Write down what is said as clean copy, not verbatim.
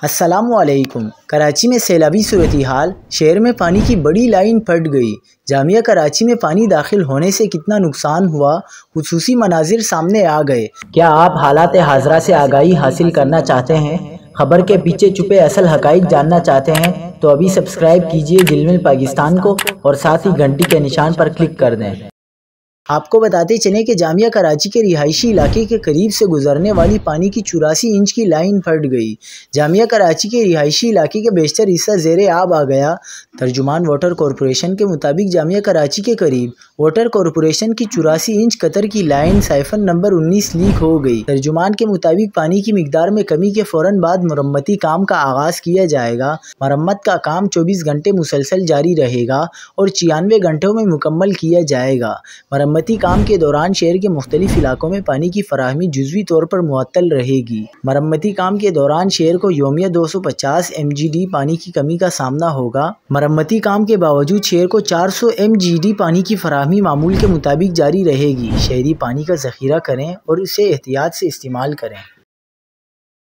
अस्सलामुअलैकुम। कराची में सैलाबी सूरत हाल, शहर में पानी की बड़ी लाइन फट गई। जामिया कराची में पानी दाखिल होने से कितना नुकसान हुआ, खुसूसी मनाजिर सामने आ गए। क्या आप हालात हाजरा से आगाही हासिल करना चाहते हैं? खबर के पीछे छुपे असल हकाइक जानना चाहते हैं तो अभी सब्सक्राइब कीजिए दिलमिल पाकिस्तान को और साथ ही घंटी के निशान पर क्लिक कर दें। आपको बताते चलें कि जामिया कराची के रिहायशी इलाके के करीब से गुजरने वाली पानी की 84 इंच की लाइन फट गई। जामिया कराची के रिहायशी इलाके के बेशतर हिस्सा ज़ेरे आब आ गया। तर्जुमान वाटर कॉरपोरेशन के मुताबिक जामिया कराची के करीब वाटर कॉरपोरेशन की 84 इंच कतर की लाइन साइफन नंबर 19 लीक हो गई। तर्जुमान के मुताबिक पानी की मिकदार में कमी के फ़ौरन बाद मरम्मती काम का आगाज़ किया जाएगा। मरम्मत का काम 24 घंटे मुसलसल जारी रहेगा और 96 घंटों में मुकम्मल किया जाएगा। मरम्मती काम के दौरान शहर के मुख्तलिफ इलाकों में पानी की फराहमी जुज़वी तौर पर मुअत्तल रहेगी। मरम्मती काम के दौरान शहर को यौमिया 250 MGD पानी की कमी का सामना होगा। मरम्मती काम के बावजूद शहर को 400 MGD पानी की फराहमी मामूल के मुताबिक जारी रहेगी। शहरी पानी का ज़ख़ीरा करें और इसे एहतियात से इस्तेमाल करें।